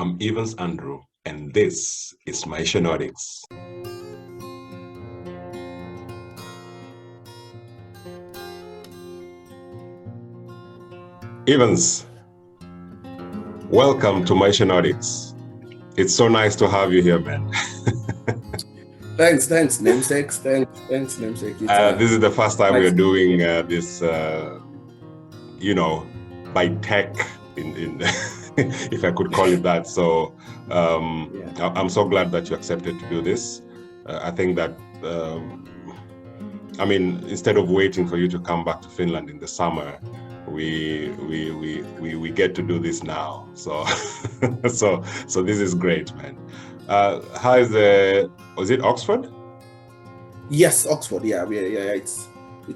I'm Evans Andrew, and this is Maisha Nordics. Evans, welcome to Maisha Nordics. It's so nice to have you here, man. Thanks, namesakes. Thanks, namesake. This is the first time we're doing this, by tech, in if I could call it that. So I'm so glad that you accepted to do this. I think that, instead of waiting for you to come back to Finland in the summer, we get to do this now. So so this is great, man. How is was it Oxford? Yes, Oxford. Yeah. It's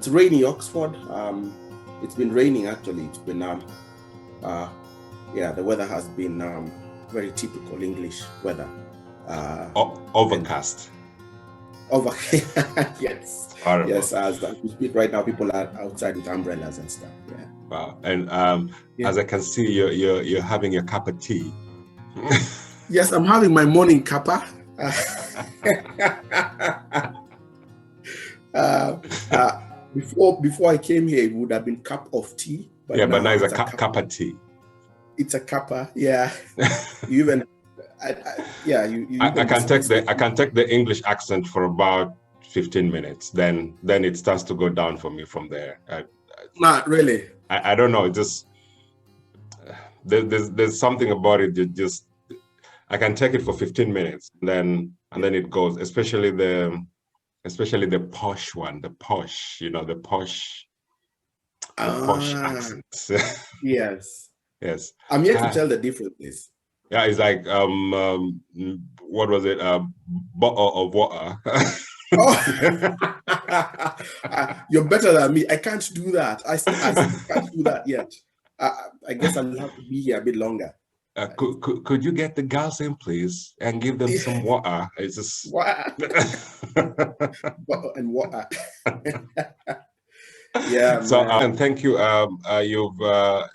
rainy Oxford. It's been raining actually. It's been the weather has been very typical English weather. Overcast. Yes. Horrible. Yes, as we speak right now, people are outside with umbrellas and stuff. Yeah. Wow. And as I can see, you're having your cup of tea. Yes, I'm having my morning cuppa. Before I came here, it would have been cup of tea. But now it's a cup of tea. It's a cuppa. Yeah. You even. I can take the English accent for about 15 minutes. Then it starts to go down for me from there. Not really. I don't know. It just there's something about it that just I can take it for 15 minutes, and then it goes. Especially the posh one, the posh accents. Yes. Yes. I'm yet to tell the differences. Yeah, it's like what was it? Bottle of water. You're better than me. I can't do that. I can't do that yet. I guess I'll have to be here a bit longer. Could you get the girls in, please, and give them some water? It's just water and water. Yeah. So and thank you.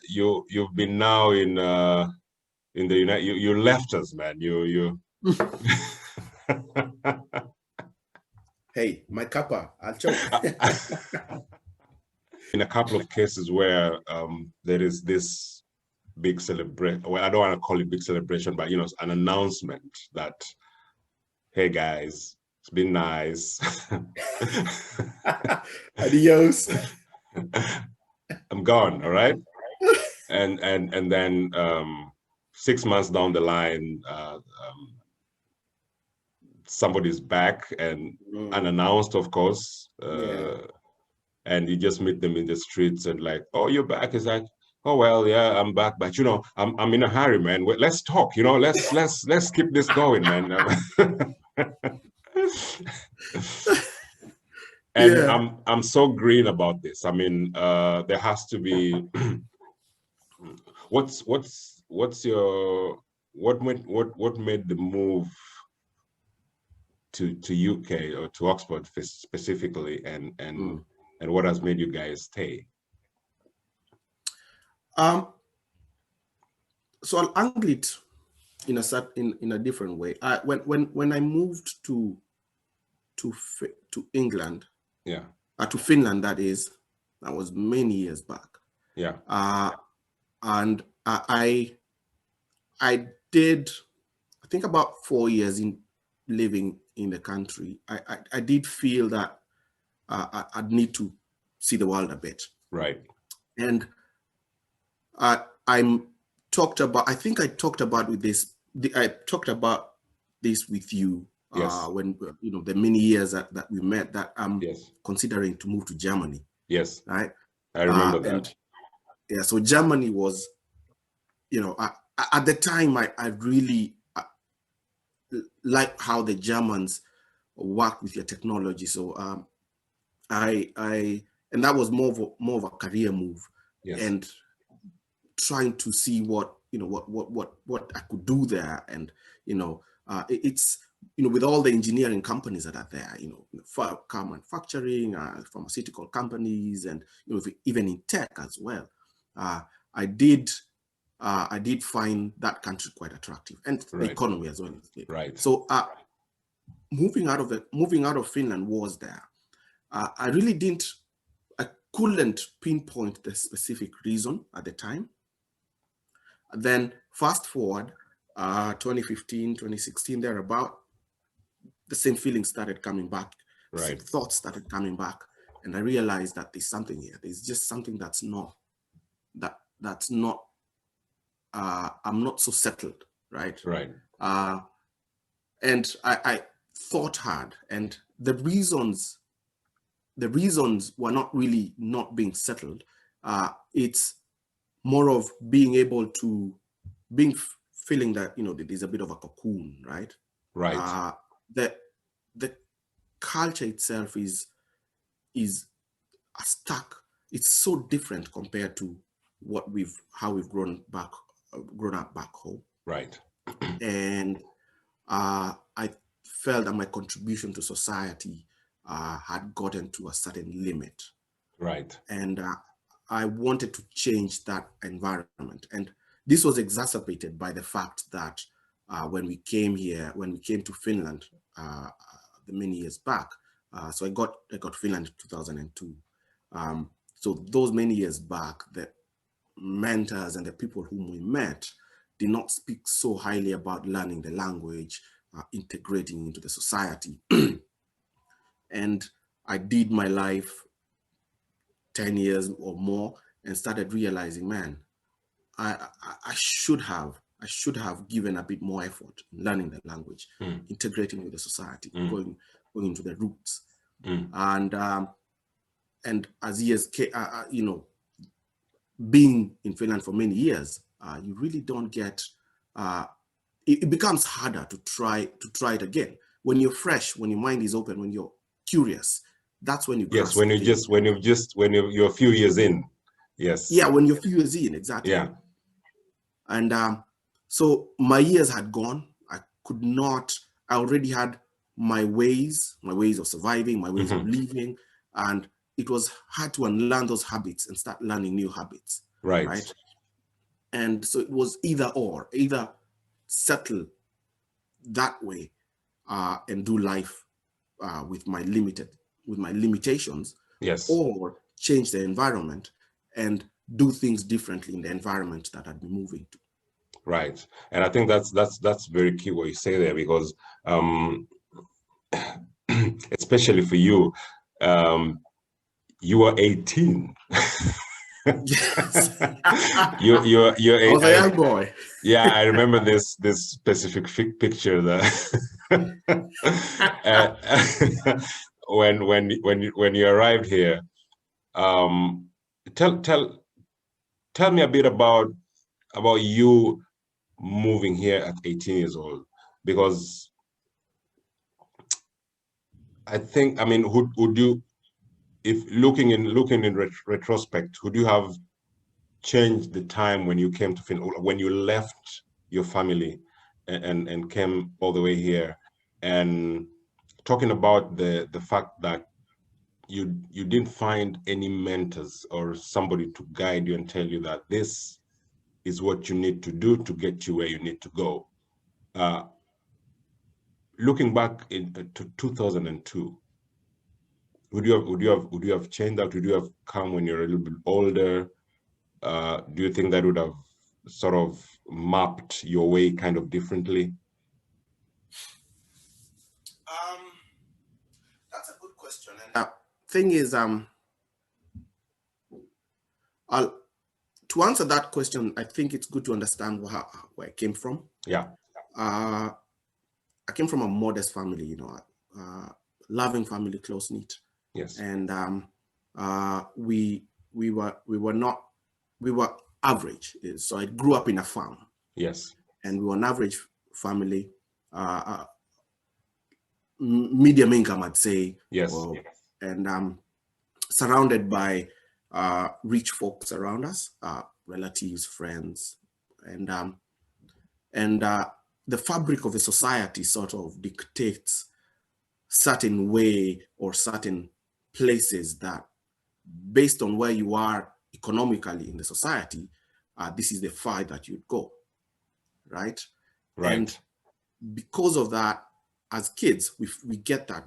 You've been now in the United. You left us, man. You. Hey, my cuppa. I'll choke. In a couple of cases where there is this big celebration, well, I don't want to call it big celebration, but an announcement that, hey guys, it's been nice. Adios. I'm gone. All right. And then 6 months down the line, somebody's back and unannounced, of course. And you just meet them in the streets and like, oh, you're back. It's like, oh well, yeah, I'm back, but I'm in a hurry, man. Let's talk. Let's keep this going, man. And I'm so green about this. I mean, there has to be. What made the move to UK or to Oxford specifically, and what has made you guys stay? So I'll angle it in a different way. When I moved to England, to Finland, that was many years back. Yeah. And I did, I think about 4 years in living in the country. I did feel that I'd need to see the world a bit. Right. And I talked about this with you when the many years that we met, that I'm considering to move to Germany. Yes. Right. I remember that. And, so Germany was, at the time I really liked how the Germans work with their technology. So and that was more of a career move. Yes. And trying to see what I could do there, and it's with all the engineering companies that are there, car manufacturing, pharmaceutical companies, and even in tech as well. I did I did find that country quite attractive, and the economy as well. Right. So moving out of Finland was there. I really I couldn't pinpoint the specific reason at the time. Then fast forward, 2015, 2016, thereabout, the same feelings started coming back, right. Thoughts started coming back, and I realized that there's something here. There's just something that's not, I'm not so settled, right? Right. And I thought hard, and the reasons were not really not being settled. It's more of being able to, feeling that, there's a bit of a cocoon, right? Right. The culture itself is stuck. It's so different compared to how we've grown up back home. Right. And I felt that my contribution to society had gotten to a certain limit. Right. And I wanted to change that environment. And this was exacerbated by the fact that when we came to Finland many years back, so I got Finland in 2002. So those many years back, the mentors and the people whom we met did not speak so highly about learning the language, integrating into the society. And I did my life 10 years or more and started realizing, man, I should have given a bit more effort in learning the language, integrating with the society, going into the roots. And as years, being in Finland for many years, you really don't get, it becomes harder to try it again. When you're fresh, when your mind is open, when you're curious, that's when you yes, when you're a few years in. Yes. Yeah, when you're a few years in, exactly. Yeah. And so my years had gone. I already had my ways of surviving, my ways of living, and it was hard to unlearn those habits and start learning new habits. Right. And so it was either settle that way and do life with my limitations, yes, or change the environment and do things differently in the environment that I'd be moving to. Right. And I think that's very key what you say there, because especially for you, you are 18. Yes. you're I was a young boy. Yeah, I remember this specific picture that when you arrived here. Tell me a bit about you moving here at 18 years old, because I think, I mean, would you, if looking in retrospect, would you have changed the time when you came to Finland, when you left your family and came all the way here, and talking about the fact that you didn't find any mentors or somebody to guide you and tell you that this is what you need to do to get you where you need to go. Looking back to 2002, would you have changed that? Would you have come when you're a little bit older? Do you think that would have sort of mapped your way kind of differently? That's a good question. And thing is, to answer that question, I think it's good to understand where I came from. Yeah. I came from a modest family, loving family, close knit. Yes. And we were average. So I grew up in a farm. Yes. And we were an average family, medium income, I'd say. Yes. And surrounded by rich folks around us, relatives, friends, and the fabric of the society sort of dictates certain way or certain places that, based on where you are economically in the society, this is the far that you'd go, right? Right. And because of that, as kids, we get that.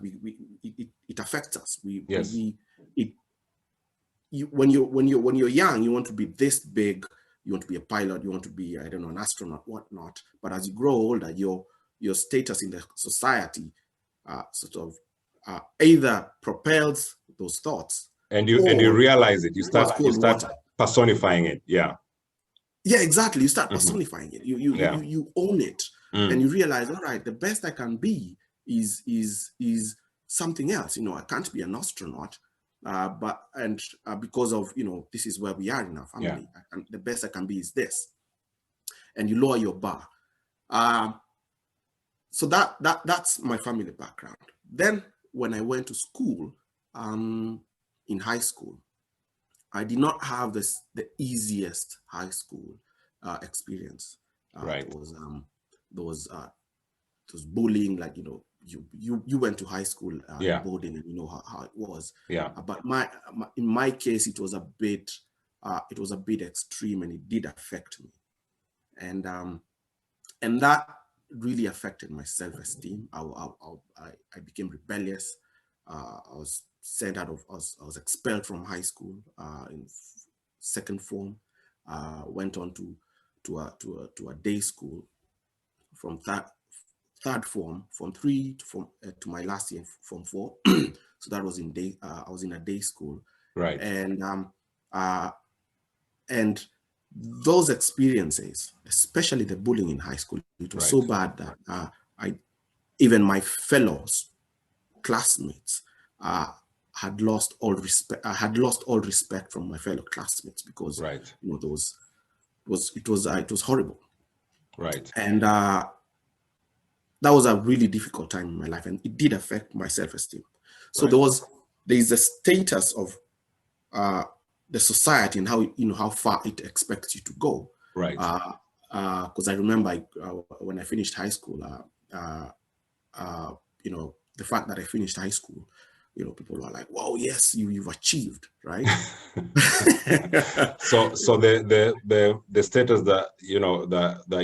It affects us. Yes. When you're young, you want to be this big. You want to be a pilot. You want to be, I don't know, an astronaut, whatnot. But as you grow older, your status in the society sort of either propels those thoughts, and you realize it. You start water. Personifying it. Yeah. Yeah, exactly. You start personifying it. You own it, and you realize, all right, the best I can be is something else. I can't be an astronaut, because of this is where we are in our family. Yeah. The best I can be is this, and you lower your bar. So that's my family background. Then when I went to school, in high school, I did not have the easiest high school experience. Right. There was bullying, like you went to high school boarding, and you know how it was. Yeah. But in my case, it was a bit extreme, and it did affect me, and that really affected my self-esteem. I became rebellious. I was sent out of, I was expelled from high school in second form. Went on to a day school from third form, from 3 to my last year, form 4. So that was in day. I was in a day school, right? And those experiences, especially the bullying in high school, it was so bad that even my fellows, classmates, had lost all respect. I had lost all respect from my fellow classmates because it was horrible. Right. And that was a really difficult time in my life, and it did affect my self-esteem. So there is a status of the society and how far it expects you to go. Right. Because I remember when I finished high school, the fact that I finished high school, people were like, "Wow, yes, you've achieved," right? So the status that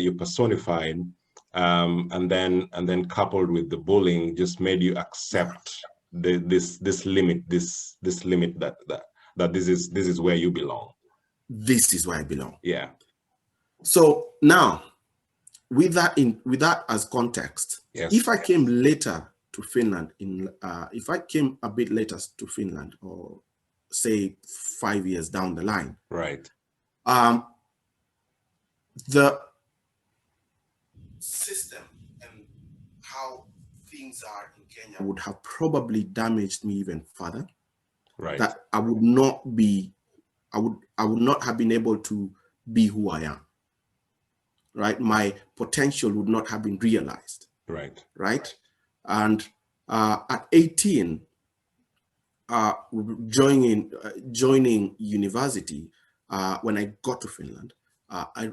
you personified, and then coupled with the bullying, just made you accept this limit that this is where you belong. This is where I belong. Yeah. So now, with that as context, yes. If I came later to Finland, if I came a bit later to Finland, or say 5 years down the line, right, the system and how things are in Kenya would have probably damaged me even further. right, that I would not have been able to be who I am. Right, my potential would not have been realized. Right, and at 18, joining university, when I got to Finland, I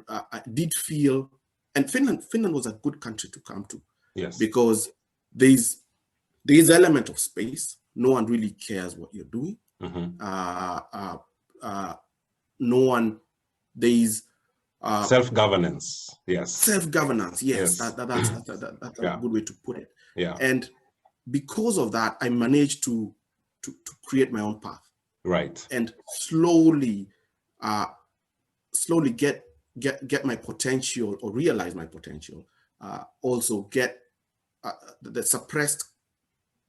did feel, and Finland was a good country to come to. Yes, because there's element of space. No one really cares what you're doing. mm-hmm. No one. There's self-governance. Yes. Self-governance. Yes. That's a good way to put it. Yeah. And because of that, I managed to create my own path. Right. And slowly get my potential, or realize my potential. Also get the suppressed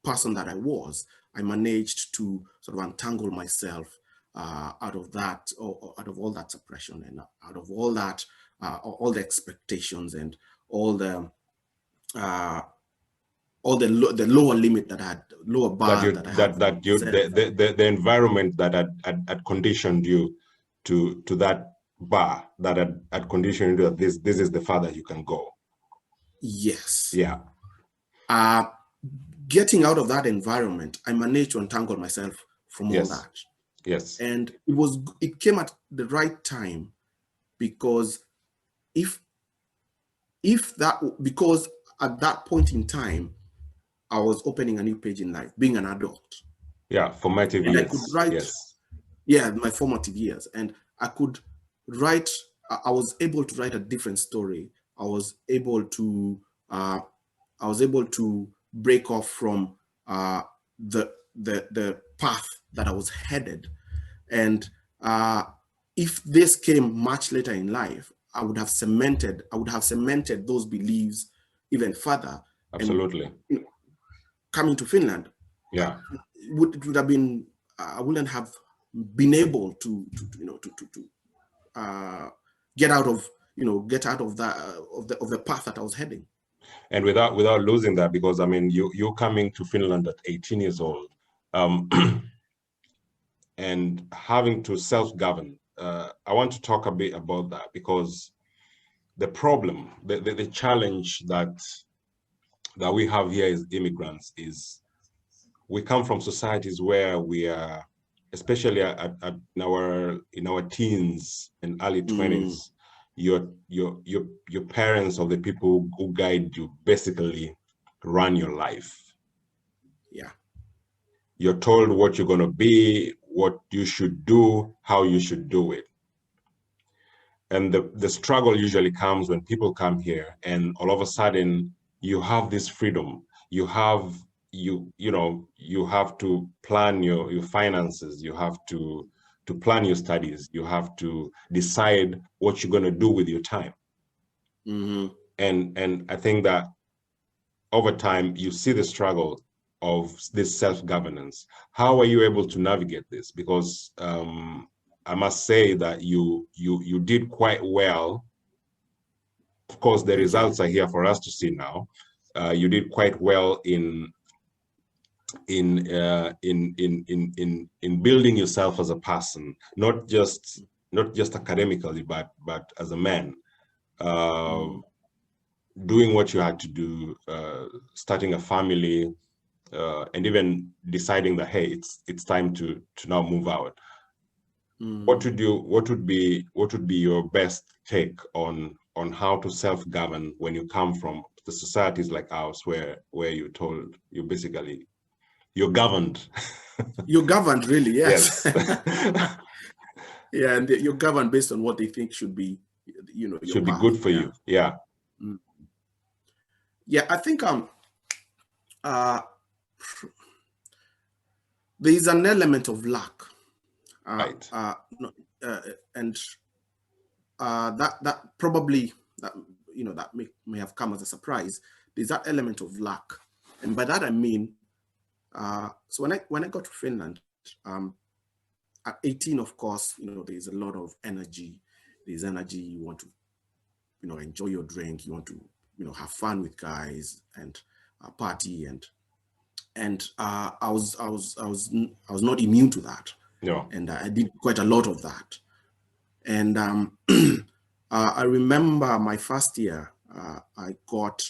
person that I was. I managed to sort of untangle myself out of that, or out of all that suppression, and out of all that, all the expectations, and all the lower limit that I had, lower bar the environment that had conditioned you to that bar, that had conditioned you that this is the farther you can go. Yes. Yeah. Getting out of that environment, I managed to untangle myself from all that. Yes. And it came at the right time, because because at that point in time, I was opening a new page in life, being an adult. Yeah, formative years. I could write, my formative years, and I could write I was able to write a different story. I was able to break off from the path that I was headed. And if this came much later in life, I would have cemented those beliefs even further. Absolutely. And coming to Finland, yeah, it would have been, I wouldn't have been able to get out of the path that I was heading. And without losing that, because I mean, you're coming to Finland at 18 years old, and having to self-govern. I want to talk a bit about that, because the problem, the challenge that we have here as immigrants is we come from societies where we are, especially in our teens and early 20s, your parents or the people who guide you basically run your life. Yeah. You're told what you're going to be, what you should do, how you should do it. And the struggle usually comes when people come here and all of a sudden you have this freedom. You have to plan your finances. You have to plan your studies. You have to decide what you're going to do with your time. Mm-hmm. And I think that over time you see the struggle of this self-governance. How are you able to navigate this? Because I must say that you did quite well. Of course, the results are here for us to see now. You did quite well in building yourself as a person, not just academically, but as a man, doing what you had to do, starting a family, and even deciding that, hey, it's time to now move out. What would be your best take on how to self-govern when you come from the societies like ours, where you're told you're governed? You're governed, really, yes. Yes. Yeah, and you're governed based on what they think should be, should be good for you. Yeah. Yeah, I think there is an element of luck, right. And that probably that may have come as a surprise. There's that element of luck, and by that I mean, so when I got to Finland, at 18, of course, there's a lot of energy. There's energy. You want to, enjoy your drink. You want to, have fun with guys and party, and I was not immune to that. Yeah. And I did quite a lot of that. And I remember my first year, I got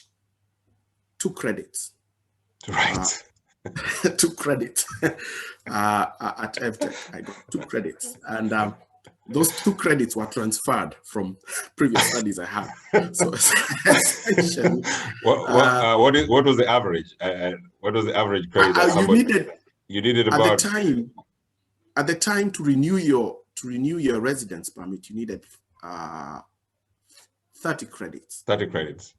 2 credits. Right. 2 credits at FTech. I got 2 credits, and those 2 credits were transferred from previous studies I had. So essentially, what was the average? What was the average credit that somebody you needed about at the time to renew your residence permit? You needed 30 credits. 30 credits.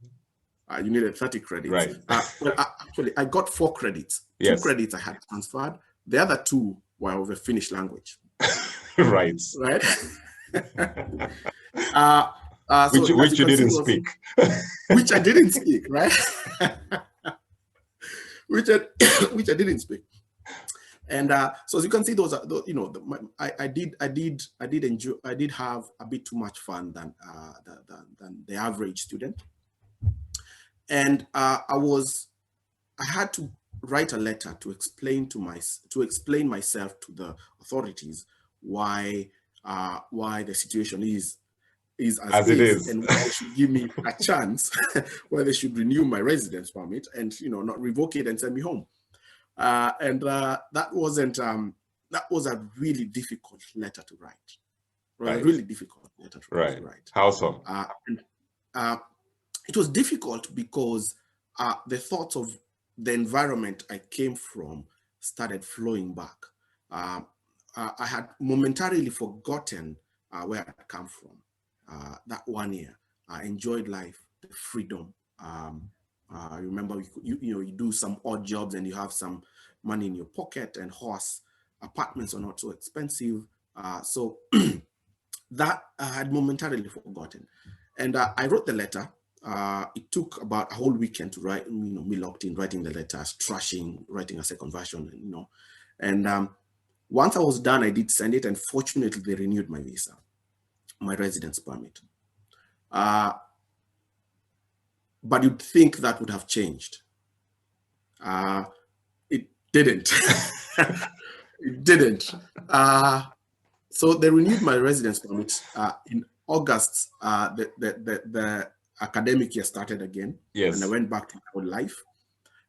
You needed 30 credits. Right. Well, actually, I got 4 credits. Yes. 2 credits I had transferred. The other 2 were of a Finnish language. Right. Right. Which you didn't speak. Which I didn't speak. Right. which I didn't speak. And so as you can see, those are, I did have a bit too much fun than the average student. And I had to write a letter to explain myself to the authorities why the situation is as it is, and why they should give me a chance, why they should renew my residence permit and not revoke it and send me home. And that was a really difficult letter to write. Right. A really difficult letter to write. How so? It was difficult because the thoughts of the environment I came from started flowing back. I had momentarily forgotten where I come from. that 1 year. I enjoyed life, the freedom. I remember you do some odd jobs and you have some money in your pocket, and horse apartments are not so expensive. So that I had momentarily forgotten. And I wrote the letter. It took about a whole weekend to write, me locked in, writing the letters, trashing, writing a second version, And once I was done, I did send it, and fortunately they renewed my visa, my residence permit. But you'd think that would have changed. It didn't. It didn't. So they renewed my residence permit in August. The academic year started again. Yes. And I went back to my old life.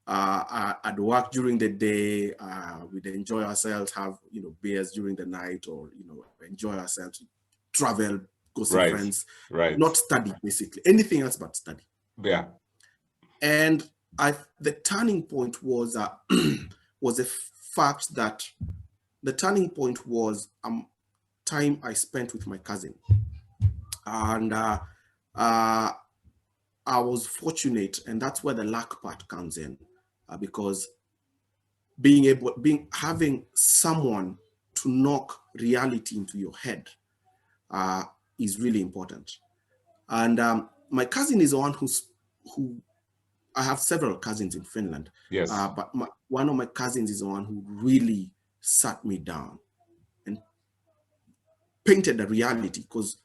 I'd work during the day. We'd enjoy ourselves, have beers during the night, or enjoy ourselves, travel, go see friends. Right. Not study, basically. Anything else but study. Yeah. And the turning point was was the fact that the turning point was time I spent with my cousin, and I was fortunate, and that's where the luck part comes in, because having someone to knock reality into your head is really important. And my cousin is the one who I have several cousins in Finland. Yes. But one of my cousins is the one who really sat me down and painted the reality, because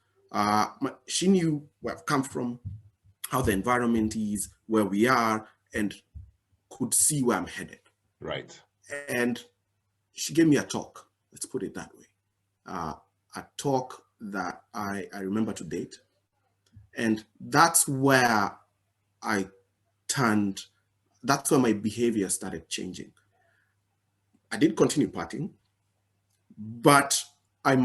she knew where I've come from, how the environment is, where we are, and could see where I'm headed. Right. And she gave me a talk, let's put it that way. A talk that I remember to date. And that's where that's where my behavior started changing. I did continue partying, but I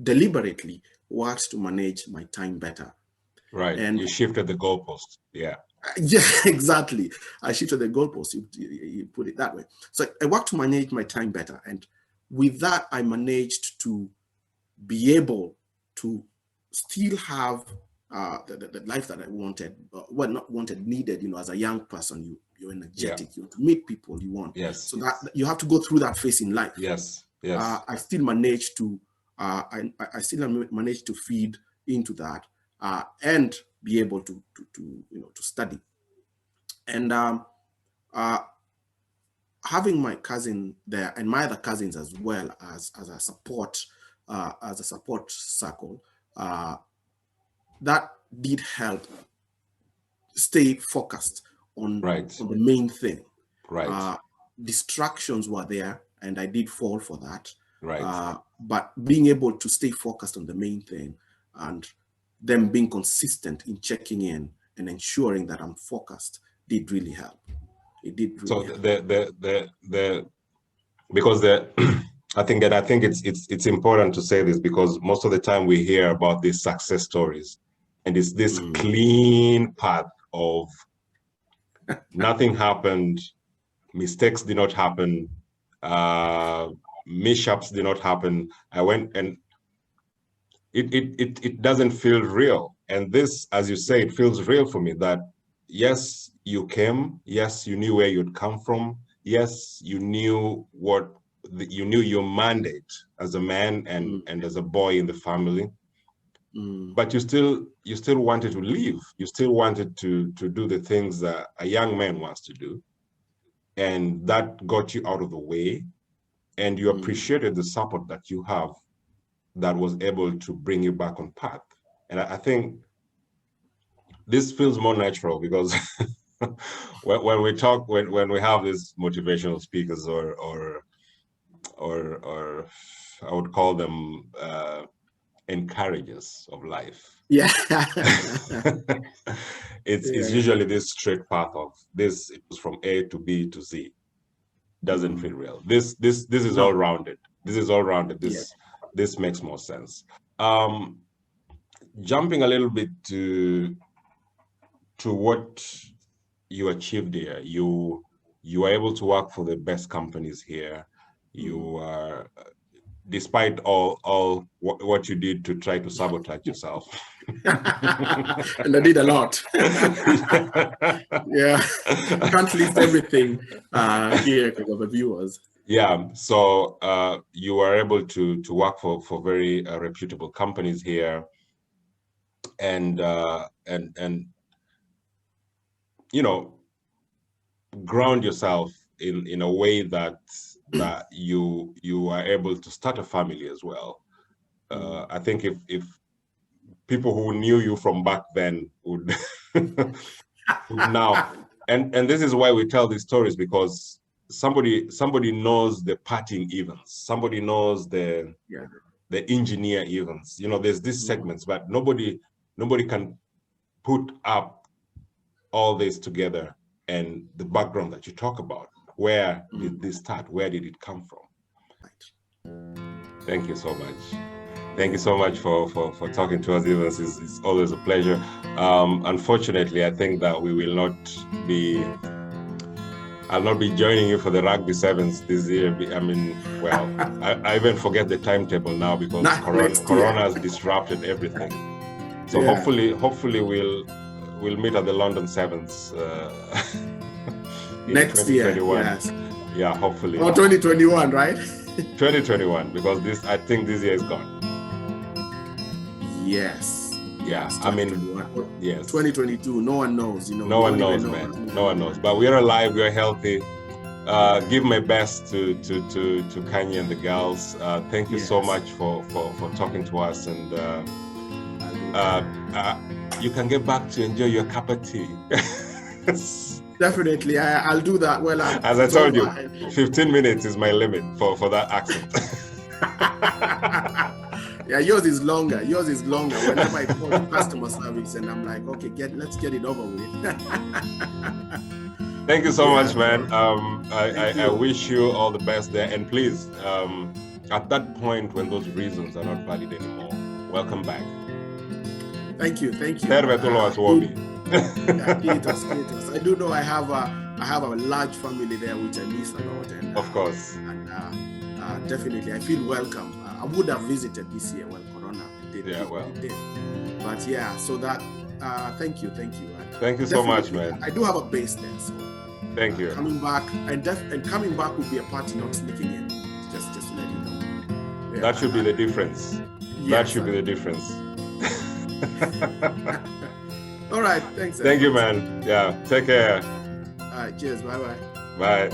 deliberately worked to manage my time better. Right. And you shifted the goalpost. Yeah. Yeah, exactly. I shifted the goalpost. You put it that way. So I worked to manage my time better. And with that, I managed to be able to still have the life that I wanted, not wanted, needed, as a young person. You're energetic, you want to meet people you want. Yes. So that you have to go through that phase in life. Yes. Yes. I still managed to, I still managed to feed into that and be able to study. And having my cousin there and my other cousins as well as a support circle, that did help stay focused on the main thing. Right. Distractions were there, and I did fall for that. Right. But being able to stay focused on the main thing, and them being consistent in checking in and ensuring that I'm focused, did really help. It did really help. Because I think it's important to say this, because most of the time we hear about these success stories, and it's this clean path of nothing happened, mistakes did not happen, mishaps did not happen. I went, and it doesn't feel real. And this, as you say, it feels real for me, that yes, you came, yes, you knew where you'd come from, yes, you knew you knew your mandate as a man and as a boy in the family, but you still wanted to leave. You still wanted to do the things that a young man wants to do, and that got you out of the way, and you appreciated the support that you have that was able to bring you back on path. And I think this feels more natural, because when we talk, when we have these motivational speakers or I would call them encouragers of life. Yeah. It's usually this straight path of this. It was from A to B to Z. Doesn't feel real. This is all rounded. This is all rounded. This makes more sense. Jumping a little bit to what you achieved here. You are able to work for the best companies here. You are despite all what you did to try to sabotage yourself. And I did a lot. Yeah, can't list everything here because of the viewers. Yeah, so you were able to work for very reputable companies here, and you know, ground yourself in a way that you are able to start a family as well. I think if people who knew you from back then would now, and this is why we tell these stories, because somebody knows the parting events, somebody knows the engineer events. You know, there's these segments, but nobody can put up all this together and the background that you talk about. Where did this start? Where did it come from? Thank you so much. Thank you so much for talking to us, Evans. It's always a pleasure. Unfortunately, I think that we will not be. I'll not be joining you for the rugby sevens this year. I mean, well, I even forget the timetable now because Corona has disrupted everything. So hopefully we'll meet at the London Sevens next year. Yes. Yeah, hopefully. Or 2021, right? 2021, because I think this year is gone. Yes. Yeah. I mean, yes. 2022. No one knows. You know. No one knows, man. No one knows. But we're alive. We're healthy. Give my best to Kanye and the girls. Thank you so much for talking to us, and you can get back to enjoy your cup of tea. Definitely, I'll do that. Well, as I told you, 15 minutes is my limit for that accent. Yeah, yours is longer. Whenever I call customer service and I'm like, okay, let's get it over with. Thank you so much, man. I wish you all the best there. And please, at that point when those reasons are not valid anymore, welcome back. Thank you. I do know I have a large family there, which I miss a lot. And, of course. And definitely, I feel welcome. I would have visited this year when Corona did. But yeah, so that, thank you. Thank you so much, man. I do have a base there, so. Thank you. Coming back, and coming back would be a party, not sneaking in. Just to let you know. Yeah, that should be the difference. Yes, that should be the difference. All right, thanks. Thank you, man. Yeah, take care. All right, cheers. Bye. Bye.